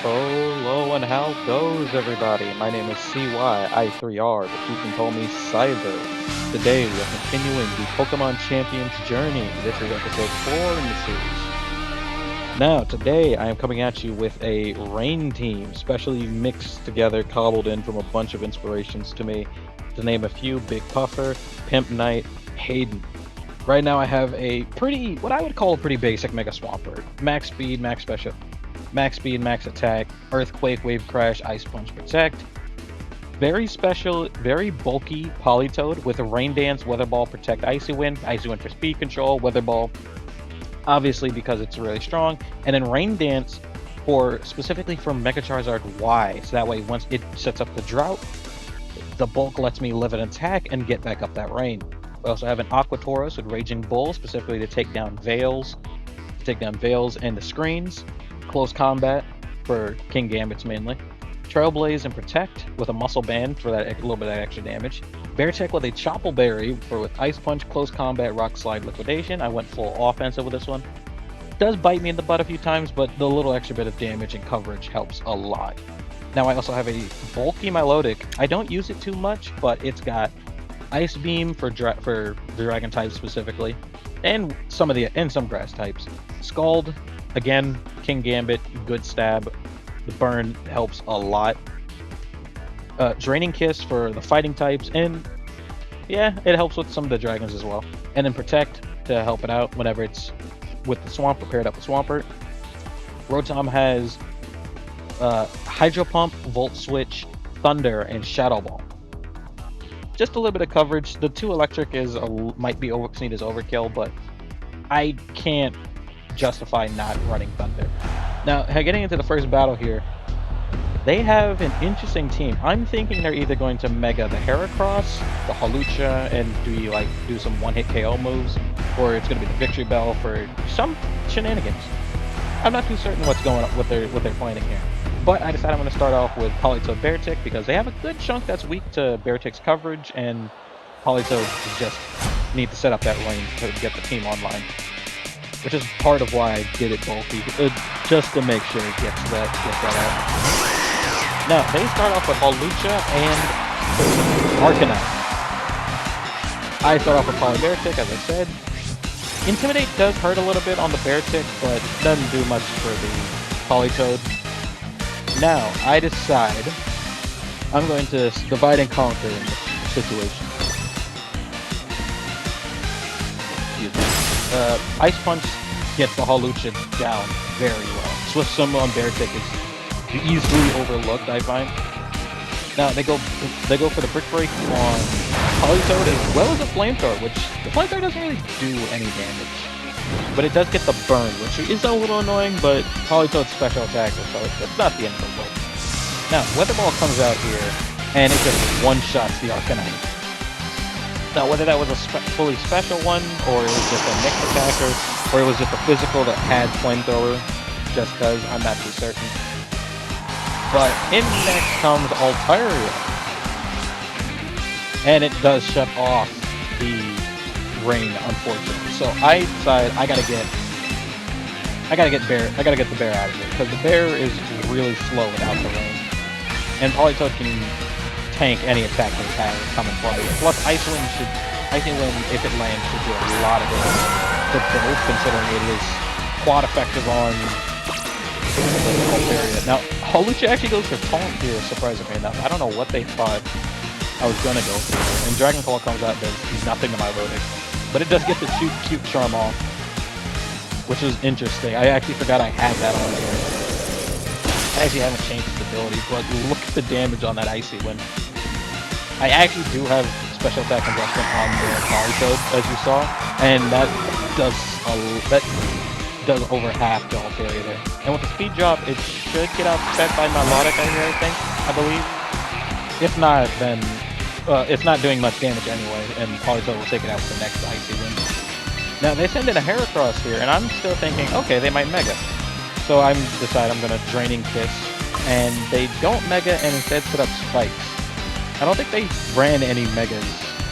Hello and how goes everybody? My name is CYI3R, but you can call me Cyber. Today we are continuing the Pokemon Champions journey. This is episode 4 in the series. Now, today I am coming at you with a rain team, specially mixed together, cobbled in from a bunch of inspirations to me. To name a few, Big Puffer, Pimp Knight, Hayden. Right now I have a pretty, what I would call a pretty basic Mega Swampert. Max speed, max special. Max speed, max attack, Earthquake, Wave Crash, Ice Punch, Protect. Very special, very bulky Politoed with a Rain Dance, Weather Ball, Protect, Icy Wind for speed control, Weather Ball, obviously because it's really strong, and then Rain Dance for specifically for Mega Charizard Y, so that way once it sets up the drought, the bulk lets me live an attack and get back up that rain. We also have an Aqua Tauros with Raging Bull, specifically to take down Veils, and the screens. Close Combat for King Gambits mainly. Trailblaze and Protect with a Muscle Band for that little bit of extra damage. Bear Tech with a Chopple Berry with Ice Punch, Close Combat, Rock Slide, Liquidation. I went full offensive with this one. Does bite me in the butt a few times, but the little extra bit of damage and coverage helps a lot. Now I also have a bulky Milotic. I don't use it too much, but it's got Ice Beam for the Dragon types specifically, and some grass types. Scald, again, King Gambit, good stab. The burn helps a lot. Draining Kiss for the fighting types, and yeah, it helps with some of the dragons as well. And then Protect to help it out whenever it's with the Swamp, paired up with Swampert. Rotom has Hydro Pump, Volt Switch, Thunder, and Shadow Ball. Just a little bit of coverage. The 2 electric might be seen as overkill, but I can't justify not running Thunder. Now, getting into the first battle here, they have an interesting team. I'm thinking they're either going to Mega the Heracross, the Hawlucha, and do some one-hit KO moves, or it's going to be the Victory Bell for some shenanigans. I'm not too certain what's going on, what they're planning here. But I decided I'm going to start off with Politoed Beartick because they have a good chunk that's weak to Beartick's coverage, and Politoed just need to set up that lane to get the team online. Which is part of why I did it bulky, just to make sure it gets that out. Now, they start off with Hawlucha and Arcanine. I start off with Beartick, as I said. Intimidate does hurt a little bit on the Beartick, but doesn't do much for the Politoed. Now, I decide I'm going to divide and conquer in this situation. Ice Punch gets the Hawlucha down very well. Swift Summon on Beartick is easily overlooked, I find. Now they go for the Brick Break on Politoed as well as a Flamethrower, which the Flamethrower doesn't really do any damage. But it does get the burn, which is a little annoying, but Politoed's special attack, so it's not the end of the world. Now, Weather Ball comes out here, and it just one-shots the Arcanine. Now, whether that was a fully special one, or it was just a mixed attacker, or it was just a physical that had Flamethrower, just because, I'm not too certain. But in next comes Altaria. And it does shut off the rain, unfortunately. So I decide I gotta get the bear out of here, because the bear is really slow without the rain. And Politoed can tank any attack they have coming for you. Plus, Icy Wind, if it lands, should do a lot of damage to both, considering it is quad effective on Altaria. Now, Hawlucha actually goes for Taunt here, surprisingly enough. I don't know what they thought I was gonna go for. And Dragon Claw comes out, does nothing to my loading. But it does get the cute charm off, which is interesting. I actually forgot I had that on here. I actually haven't changed its ability, but look at the damage on that Icy Wind. I actually do have special attack investment on the Politoed, as you saw, and that does over half the Altaria there. And with the speed drop, it should get outsped by Milotic, I believe. If not, then it's not doing much damage anyway, and Politoed will take it out with the next Icy Wind. Now, they send in a Heracross here, and I'm still thinking, okay, they might Mega. So I decide I'm going to Draining Kiss, and they don't Mega and instead set up Spikes. I don't think they ran any Megas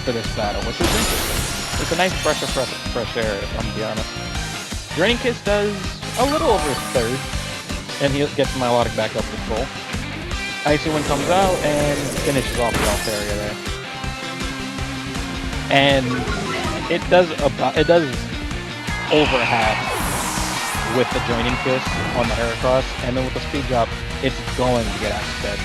for this battle, which is interesting. It's a nice breath of fresh air, if I'm going to be honest. Draining Kiss does a little over a third, and he gets Milotic back up to full. Icy Wind comes out and finishes off the Altaria there. And it does over half with the joining kiss on the Heracross, and then with the speed drop, it's going to get outsped.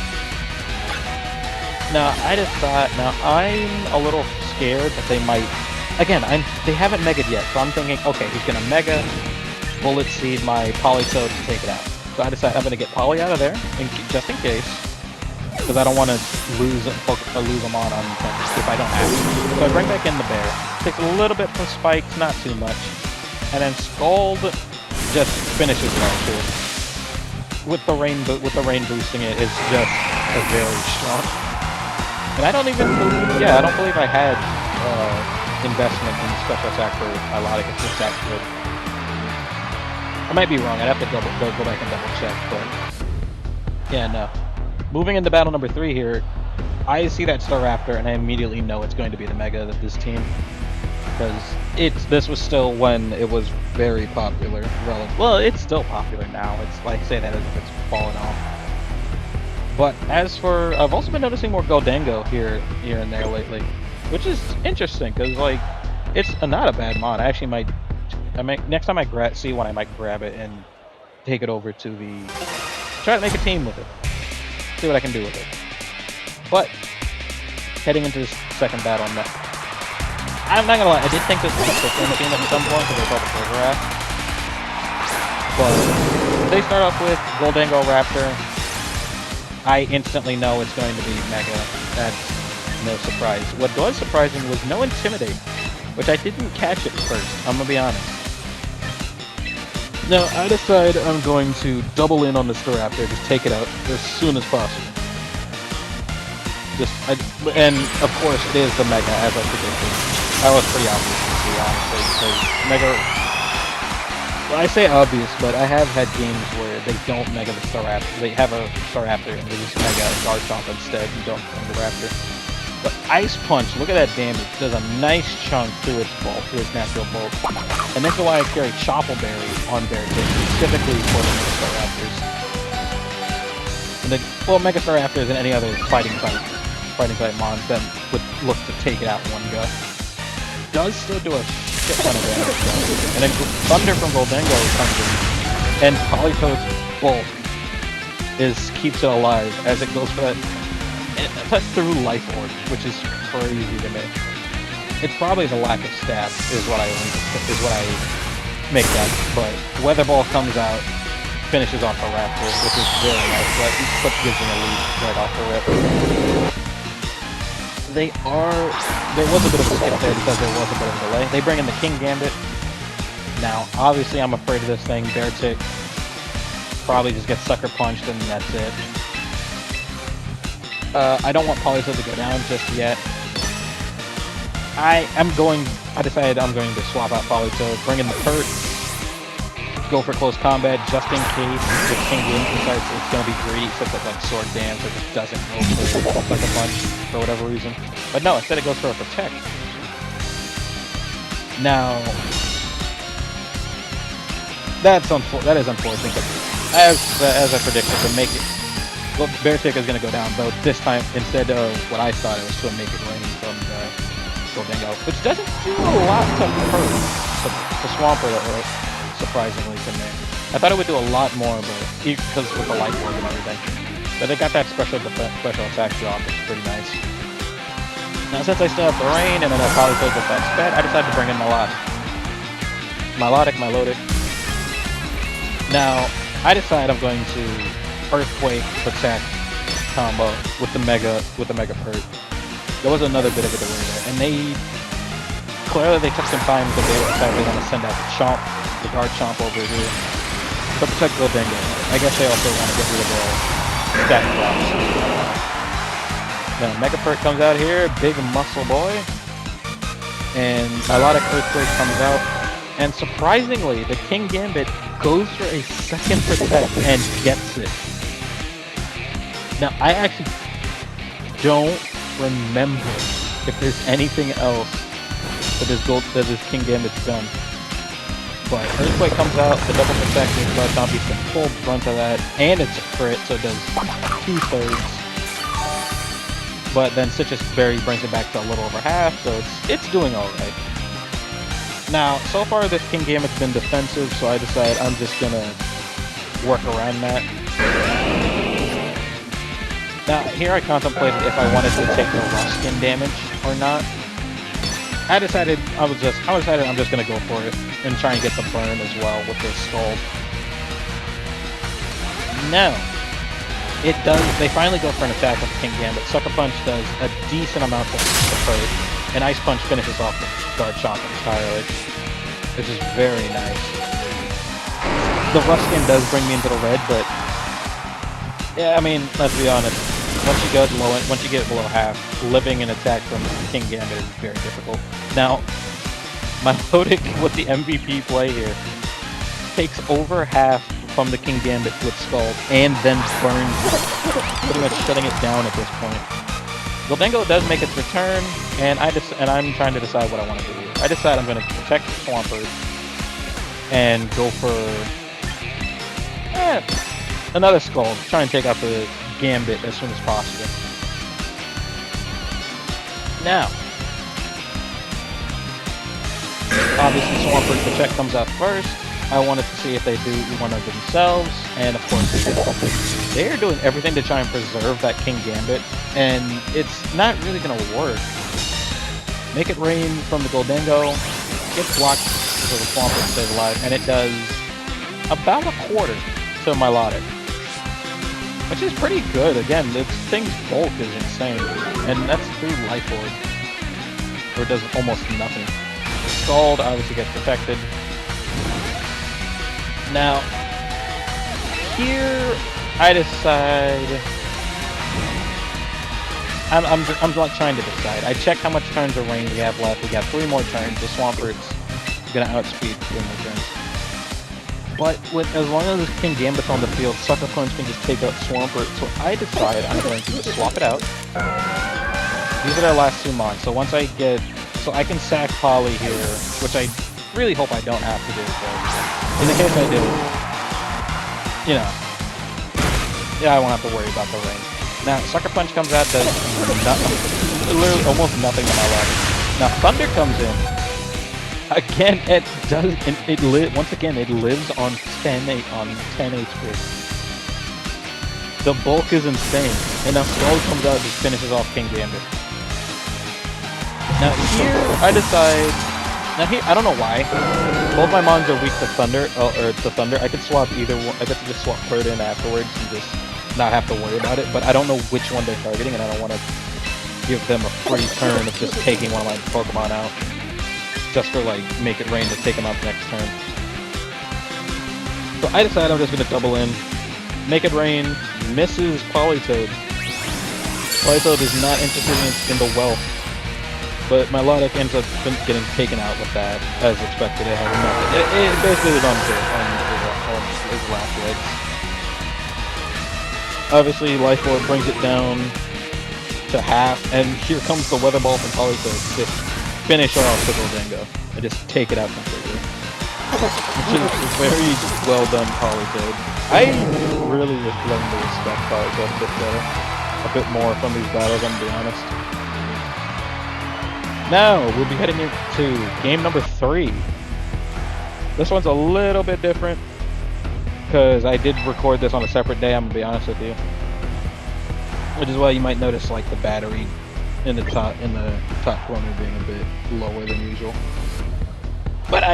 Now, I just thought, I'm a little scared that they might, again, they haven't Mega'd yet, so I'm thinking, okay, he's going to Mega, Bullet Seed my Politoed to take it out. So I decided I'm going to get Poly out of there, just in case, because I don't want to lose them on if I don't have to. So I bring back in the Bear, takes a little bit from Spikes, not too much, and then Scald just finishes it off too. With the rain boosting it, it's just a very strong. And I don't believe I had investment in special attack for Milotic. It's just that good. I might be wrong. I'd have to go back and double check, but yeah, no. Moving into battle number 3 here, I see that Staraptor and I immediately know it's going to be the Mega of this team, because this was still when it was very popular. Well, it's still popular now. It's like say that as if it's fallen off. But as for, I've also been noticing more Goldango here and there lately, which is interesting because like it's not a bad mod. I actually might next time I see one, I might grab it and take it over to try to make a team with it. See what I can do with it. But heading into this second battle, I'm not gonna lie, I did think this was a quicker team at some point because I thought the Burger Ass. But they start off with Goldango Raptor. I instantly know it's going to be Mega. That's no surprise. What was surprising was no Intimidate, which I didn't catch at first, I'm gonna be honest. Now, I decide I'm going to double in on the Staraptor, just take it out as soon as possible. And of course, it is the Mega, as I predicted. That was pretty obvious to see, honestly, because Mega... Well, I say obvious, but I have had games where they don't Mega the Staraptor. They have a Staraptor, and they just Mega Garchomp instead, and don't bring the Raptor. But Ice Punch, look at that damage. Does a nice chunk through its bulk, through its natural bulk. And that's why I carry Choppleberry on Beartick, specifically for the Mega Staraptors. And Mega Staraptors and any other fighting type mons that would look to take it out in one go. Does still do a shit ton of damage though. And then Thunder from Goldango comes in, and Politoed's bulk keeps it alive as it goes for that. That's through Life Orb, which is crazy to me. It's probably the lack of stats is what I make that. But Weather Ball comes out, finishes off the Raptor, which is very nice. But gives me a lead right off the rip. There was a bit of a skip there because there was a bit of a delay. They bring in the King Gambit. Now, obviously, I'm afraid of this thing. Beartick probably just gets sucker punched and that's it. I don't want Politoed to go down just yet. I decided I'm going to swap out Politoed, bring in the Pert, go for close combat just in case the King Gambit decides it's going to be greedy, except that like Sword Dance or just doesn't go for sucker punch for whatever reason. But no, instead it goes for a Protect. Now, that is unfortunate, but as I predicted, to make it, Beartick is going to go down, though this time, instead of what I thought, it was to make it rain from Goldango, which doesn't do a lot to hurt the Swampert, surprisingly to me. I thought it would do a lot more, but because with the Life Orb and everything. But they got that special attack drop, it's pretty nice. Now, since I still have the rain and then I'll probably take with that sped, I decided to bring in Milotic. Now, I decide I'm going to Earthquake Protect combo with the Mega Pert. There was another bit of a delay there, and they took some time because they decided they want to send out the Garchomp over here to protect Goldango. I guess they also want to get rid of the stat drops. Now Mega Pert comes out here, big muscle boy, and Milotic Earthquake comes out, and surprisingly, the King Gambit goes for a second Protect and gets it. Now, I actually don't remember if there's anything else that this King Gambit's done. But Earthquake comes out, the double protect means Garchomp gets the full brunt of that, and it's a crit, so it does 2/3. But then Citrus Berry brings it back to a little over half, so it's doing alright. Now, so far this Kingambit's been defensive, so I decided I'm just gonna work around that. Now, here I contemplated if I wanted to take the Ruskin damage or not. I decided I'm just gonna go for it and try and get the burn as well with this Scald. No. They finally go for an attack with Kingambit. Sucker Punch does a decent amount of hurt, and Ice Punch finishes off the Garchomp entirely, which is very nice. The Ruskin does bring me into the red, but yeah, I mean, let's be honest. Once you get below half, living an attack from Kingambit is very difficult. Now, my Lodic with the MVP play here takes over half from the Kingambit with Scald, and then burns, pretty much shutting it down at this point. Gholdengo does make its return, and I'm trying to decide what I want to do here. I decide I'm going to protect Swampert and go for another Scald. Try and take out the Gambit as soon as possible. Now, obviously Swampert Protect comes out first. I wanted to see if they do one of themselves, and of course they did. They're doing everything to try and preserve that Kingambit, and it's not really going to work. Make it rain from the Gholdengo, gets blocked so the Swampert stays alive, and it does about a quarter to Milotic, which is pretty good. Again, this thing's bulk is insane, and that's through Life Orb, where it does almost nothing. Scald obviously gets protected. Now, here I decide. I'm like trying to decide. I check how much turns of rain we have left. We got 3 more turns. The Swampert's gonna outspeed 3 more turns. But as long as Kingambit's on the field, Sucker Punch can just take out Swampert. So I decide I'm going to just swap it out. These are our last 2 mons. So once I can sack Polly here, which I really hope I don't have to do. But in the case I do, you know, yeah, I won't have to worry about the rain. Now, Sucker Punch comes out, does literally almost nothing to my life. Now, Thunder comes in. Again, once again, it lives on 10 HP. The bulk is insane. And now Scald comes out and just finishes off Kingambit. Now here, I decide... Now here, I don't know why. Both my mons are weak to Thunder, I could swap either one. I get to just swap Bird in afterwards and just not have to worry about it. But I don't know which one they're targeting, and I don't want to give them a free turn of just taking one of my Pokemon out. Just for, like, Make It Rain to take them out the next turn. So I decide I'm just going to double in. Make It Rain misses Politoed. Politoed is not interested in the wealth. But Milotic ends up getting taken out with that, as expected. It has nothing. It basically was on his last legs. Obviously, Life Orb brings it down to half, and here comes the Weather Ball from Politoed to finish off the Gholdengo and just take it out completely. Which is very well done, Politoed. I really was learning to respect Politoed a bit more from these battles, I'm gonna be honest. Now, we'll be heading into game number 3. This one's a little bit different, because I did record this on a separate day, I'm going to be honest with you. Which is why you might notice, like, the battery in the top corner being a bit lower than usual. But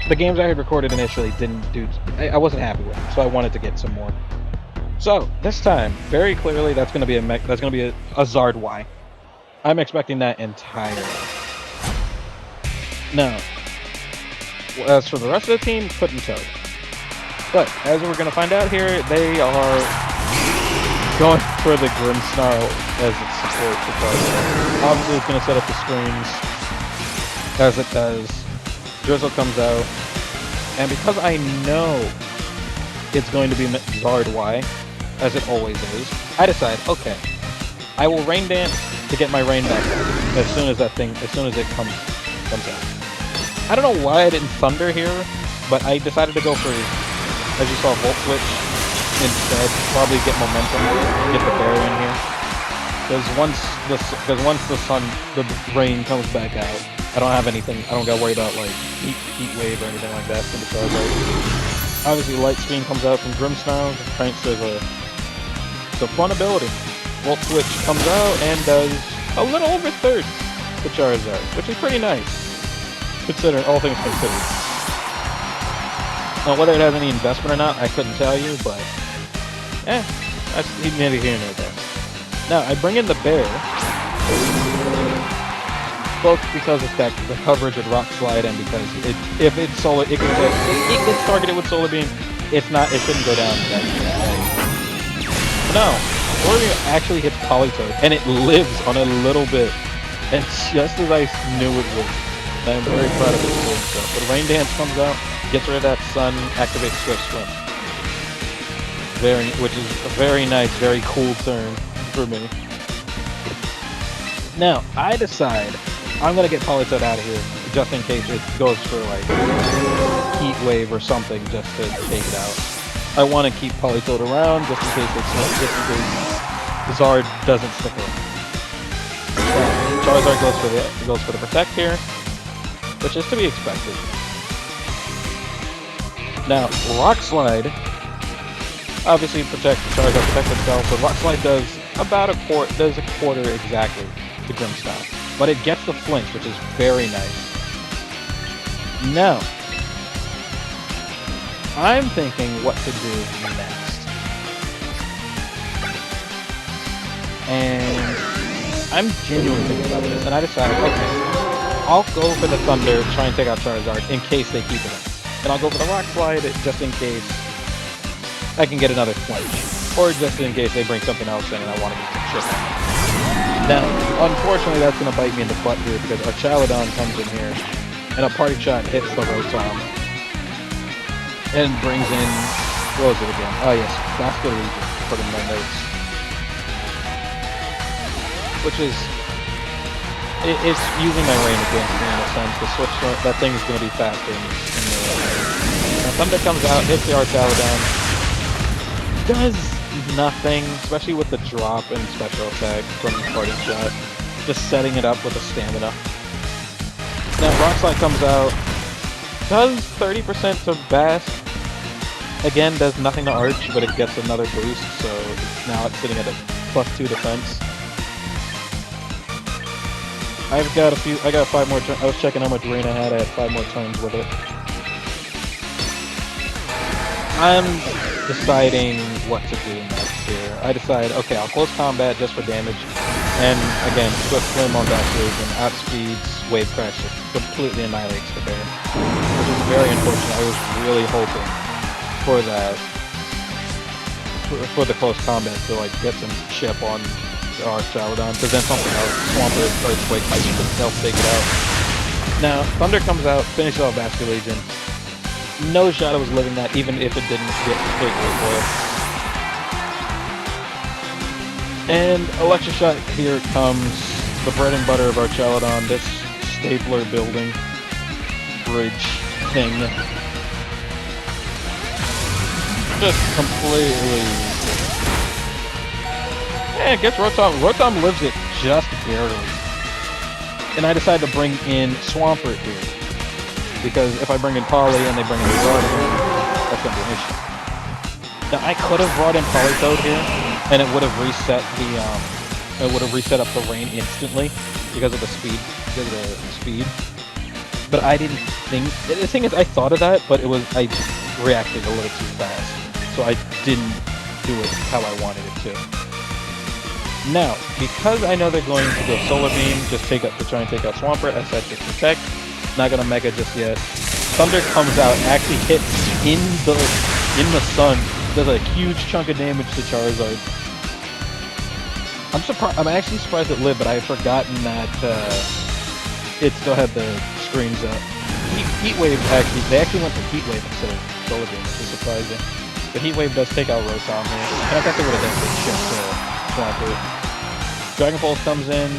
the games I had recorded initially didn't do... I wasn't happy with them, so I wanted to get some more. So, this time, very clearly, that's going to be a Zard Y. I'm expecting that entirely. Now, as for the rest of the team, foot and toad. But, as we're going to find out here, they are going for the Grimmsnarl as its support because obviously it's going to set up the screens, as it does. Drizzle comes out, and because I know it's going to be Zard Y, as it always is, I decide, okay, I will Rain Dance to get my rain back as soon as it comes out. I don't know why I didn't Thunder here, but I decided to go for, as you saw, Volt Switch instead. Probably get momentum, get the bear in here. Because once the rain comes back out, I don't have anything. I don't gotta worry about like heat wave or anything like that from the Charizard. Obviously, Light Screen comes out from Grimmsnarl. Pranks there's a fun ability. Volt Switch comes out and does a little over third to Charizard, which is pretty nice, considering all things considered. Now, whether it has any investment or not, I couldn't tell you, but that's neither here nor there. Now, I bring in the bear, both because it's got the coverage with Rock Slide and because if it's solar, it gets targeted with Solar Beam. If not, it shouldn't go down that easy. No, Orion actually hits Politoed, and it lives on a little bit, and just as I knew it would. I'm very proud of it doing so. But Rain Dance comes out, gets rid of that Sun, activates Swift Swim. Which is a very nice, very cool turn for me. Now, I decide I'm going to get Politoed out of here, just in case it goes for like Heat Wave or something, just to take it out. I want to keep Politoed around, just in case Zard doesn't stick around. So, Charizard goes for the Protect here, which is to be expected. Now, Rock Slide, obviously Charizard protects itself, but Rock Slide does about a quarter exactly to Grimmsnarl. But it gets the flinch, which is very nice. Now, I'm thinking what to do next. And I'm genuinely thinking about this, and I decided, okay, I'll go for the Thunder, try and take out Charizard in case they keep it up. And I'll go for the Rock Slide just in case I can get another flinch. Or just in case they bring something else in and I want to get some shit on it. Now, unfortunately, that's going to bite me in the butt here because our Chaladon comes in here and a Party Shot hits the Rotom and brings in, what was it again? Oh yes, Vascular Legion, put in my notes. Which is, it's using my rain against me in a sense. The switch, that thing is going to be faster in the Thunder comes out, hits the Chaladon, does nothing, especially with the drop and special attack from Party Shot, just setting it up with a stamina. Now Rock Slide comes out, does 30% to Bask, again does nothing to Arch, but it gets another boost, so now it's sitting at a +2 defense. I got 5 more turns. I was checking how much rain I had 5 more turns with it. I'm deciding what to do next here. I decide, okay, I'll close combat just for damage. And again, Swift Swim on that and outspeeds Wave Crash, just completely annihilates the bear. Which is very unfortunate. I was really hoping for that, for the close combat to like get some chip on our Chaladon, because then something else, Swampert or Earthquake might help take it out. Now, Thunder comes out, finishes off Vascular Legion. No shot I was living that, even if it didn't get completely foil. And Electric Shot, here comes the bread and butter of our Chaladon, this stapler building bridge thing. Just completely... Yeah, it gets Rotom. Rotom lives it just barely. And I decided to bring in Swampert here. Because if I bring in Polly and they bring in Guardian, that's going to be an issue. Now, I could have brought in Politoed here, and it would have reset up the rain instantly because of the speed. But I didn't think... The thing is, I thought of that, but I reacted a little too fast. So I didn't do it how I wanted it to. Now, because I know they're going to go Solar Beam, just try and take out Swampert, I said just Protect. Not gonna Mega just yet. Thunder comes out, actually hits in the sun, does a huge chunk of damage to Charizard. I'm actually surprised it lived, but I had forgotten that it still had the screens up. Heat Wave they actually went for Heat Wave instead of Solar Beam, which is surprising. The Heat Wave does take out Rotom here, and I thought they would have done good shit to Swampert. Dragon Pulse comes in,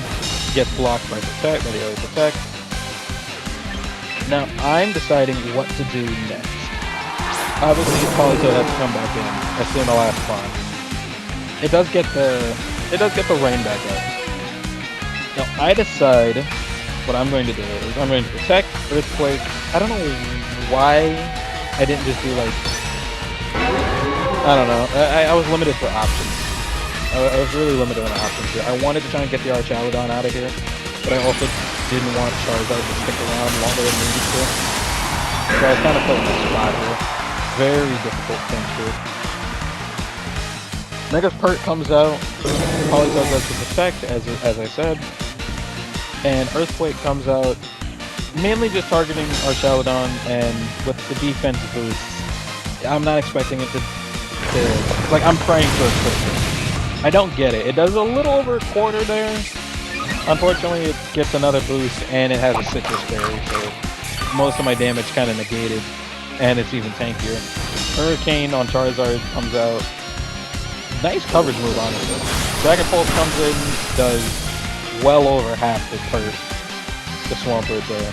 gets blocked by the early Protect. Now, I'm deciding what to do next. Obviously, Politoed has to come back in as soon as the last spawn. It does get the rain back up. Now, I decide what I'm going to do is I'm going to protect, Earthquake. I don't know why I didn't just do like, I don't know. I was limited for options. I was really limited on options here. I wanted to try and get the Archaludon out of here, but I also didn't want Charizard to stick around longer than needed to. So I was kind of put in a spot here. Very difficult thing to do. Mega's Pert comes out. Politoed does the protect, as I said. And Earthquake comes out, mainly just targeting Archaludon, and with the defense boost, I'm not expecting it to like, I'm praying for a crit. I don't get it. It does a little over a quarter there. Unfortunately, it gets another boost, and it has a Citrus Berry, so most of my damage kind of negated, and it's even tankier. Hurricane on Charizard comes out. Nice coverage move, honestly. Dragon Pulse comes in, does well over half the Swampert there.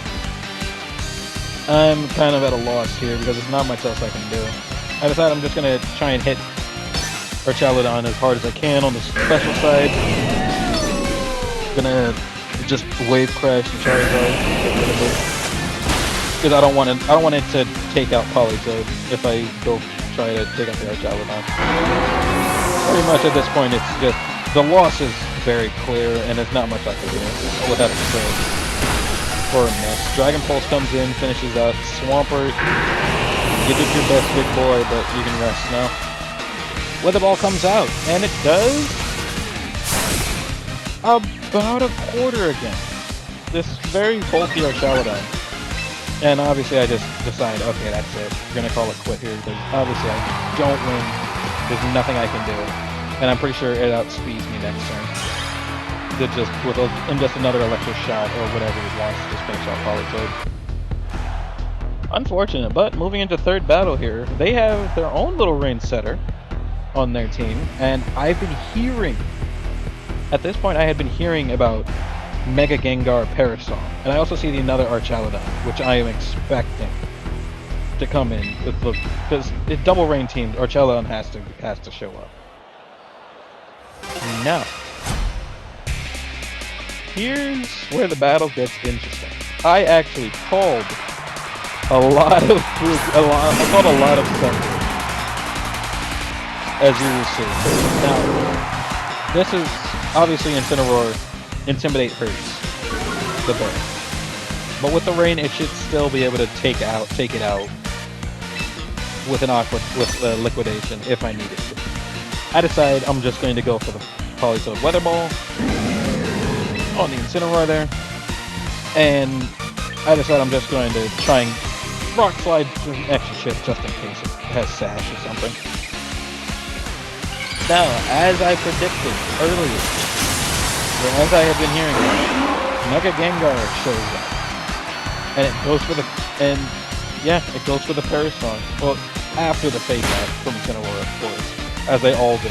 I'm kind of at a loss here because there's not much else I can do. I decided I'm just going to try and hit Archaludon as hard as I can on the special side. Gonna just wave crash the Charizard, get rid of it. Because I don't want it to take out Politoed if I go try to take out the Archaludon. Pretty much at this point, it's just the loss is very clear, and there's not much I can do without a crit or a miss. Dragon Pulse comes in, finishes out Swampert. You did your best, big boy, but you can rest now. Weather Ball comes out, and it does about a quarter again. This very bulky Archaludon. And obviously I just decide, okay, that's it. We're gonna call it quit here, because obviously I don't win. There's nothing I can do. And I'm pretty sure it outspeeds me next turn. In just another electric shot or whatever it wants to just finish off Politoed. Unfortunate, but moving into third battle here, they have their own little range setter on their team, and I've been hearing, at this point I had been hearing about Mega Gengar Perish Song, and I also see another Archaludon, which I am expecting to come in with the, because it double rain teamed, Archaludon has to show up. Now, here's where the battle gets interesting. I actually called a lot of Thunder, as you will see. Now, this is obviously Incineroar. Intimidate hurts the bird, but with the rain, it should still be able to take it out with an liquidation if I need it to. I decide I'm just going to go for the Politoed Weather Ball on the Incineroar there, and I decide I'm just going to try and Rock Slide to an extra chip just in case it has Sash or something. Now, as I predicted earlier, or as I have been hearing, Mega Gengar shows up, and it goes for the Perish Song. Well, after the Fake Out from Incineroar, of course, as they all do.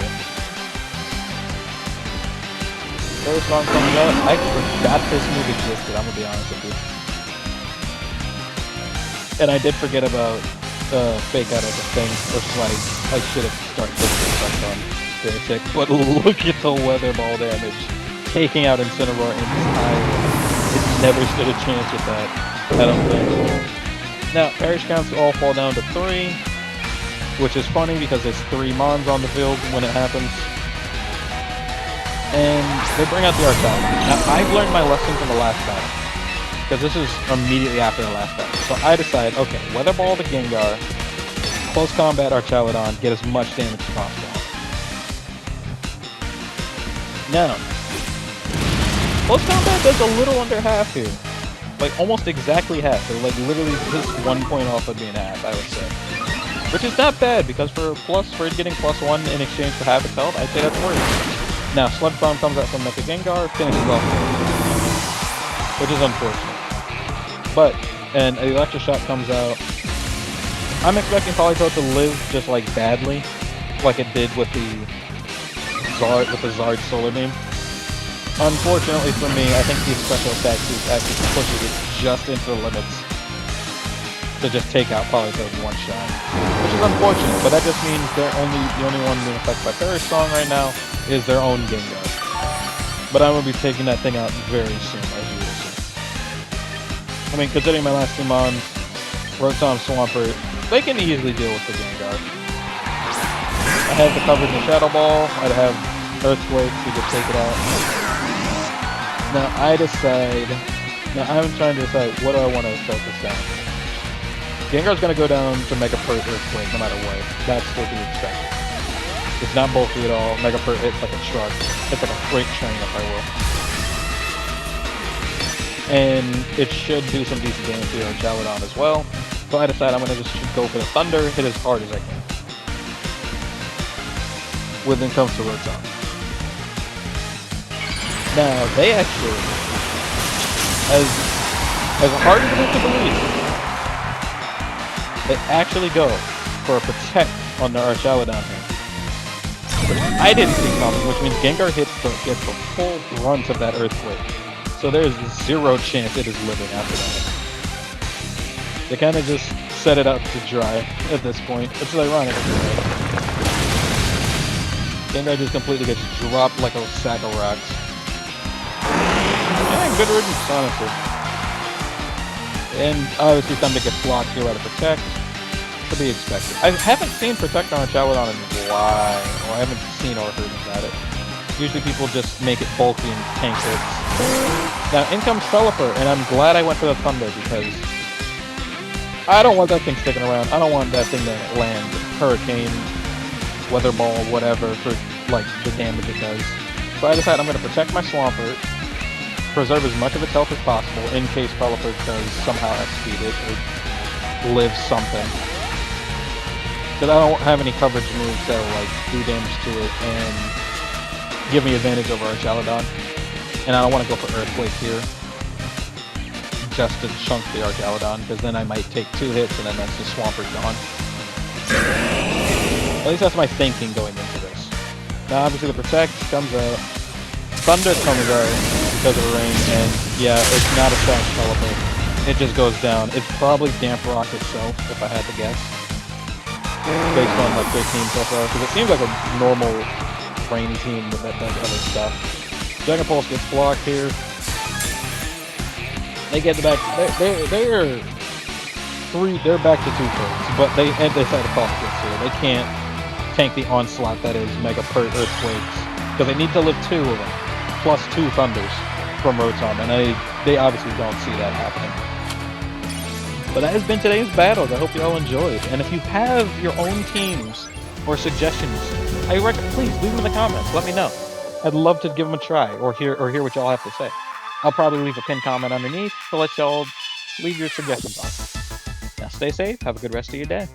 Perish Song comes out. I forgot this move existed. I'm gonna be honest with you. And I did forget about Fake Out as a thing, which is why I should have started putting this on Beartick. But look at the Weather Ball damage. Taking out Incineroar entirely. It never stood a chance with that, I don't think. Now, Perish counts all fall down to 3, which is funny because there's 3 Mons on the field when it happens. And they bring out the Archaludon. Now, I've learned my lesson from the last battle, because this is immediately after the last battle. So I decide, okay, Weather Ball the Gengar, close combat Archaludon, get as much damage as possible. Now, close combat does a little under half here. Like, almost exactly half. So, like, literally just 1 point off of being half, I would say. Which is not bad, because for it getting +1 in exchange for half its health, I'd say that's worth it. Now, Sludge Bomb comes out from Mega Gengar, finishes off, which is unfortunate. But, and an Electric Shock comes out. I'm expecting Politoed to live just, like, badly, like it did with the Zard Solar Beam. Unfortunately for me, I think the special attack actually pushes it just into the limits to just take out Polytoad in one shot, which is unfortunate. But that just means the only one being affected by Perish Song right now is their own Gengar. But I'm gonna be taking that thing out very soon, as you will see. I mean, considering my last 2 mons, Rotom, Swampert, they can easily deal with the Gengar. I have the coverage in Shadow Ball. I'd have Earthquake to just take it out. Now I'm trying to decide what do I want to focus down. Gengar's gonna go down to Mega Pert Earthquake no matter what. That's what we expect. It's not bulky at all. Mega Pert hits like a truck. It's like a freight train, if I will. And it should do some decent damage to our Chaladon as well. So I decide I'm gonna just go for the Thunder, hit as hard as I can. When it comes to Rotom. Now, they actually, as hard as it is to believe, they actually go for a Protect on the Archaladon here. I didn't see coming, which means Gengar gets the full brunt of that Earthquake. So there's 0 chance it is living after that. They kind of just set it up to dry at this point. It's ironic. Gengar just completely gets dropped like a sack of rocks. Yeah, good riddance, honestly. And obviously Thunder gets blocked here out of Protect. To be expected. I haven't seen Protect on a Chaladon in a while, or I haven't seen or heard about it. Usually people just make it bulky and tank hits. Now in comes Pelipper, and I'm glad I went for the Thunder because I don't want that thing sticking around. I don't want that thing to land Hurricane, Weather Ball, whatever, for like the damage it does. So I decided I'm going to protect my Swampert, preserve as much of its health as possible in case Pelipper does somehow outspeed it or live something. Because I don't have any coverage moves that will like do damage to it and give me advantage over our Chaladon. And I don't want to go for Earthquake here just to chunk the Archaladon, because then I might take 2 hits and then that's the Swampert gone. At least that's my thinking going into this. Now obviously the Protect comes out, Thunder comes out because of the rain, and yeah, it's not a fast Pelipper. It just goes down. It's probably Damp Rock itself, if I had to guess. Based on like their team so far, because it seems like a normal rain team that does other stuff. Dragon Pulse gets blocked here. They get back. They're back to 2-turns, but they decide to cost this here. They can't tank the onslaught that is Mega Pert Earthquakes, because they need to live 2 of them, plus 2 Thunders from Rotom, and they obviously don't see that happening. But that has been today's battles. I hope you all enjoyed. And if you have your own teams or suggestions, please leave them in the comments. Let me know. I'd love to give them a try or hear what y'all have to say. I'll probably leave a pinned comment underneath to let y'all leave your suggestions on. Now stay safe. Have a good rest of your day.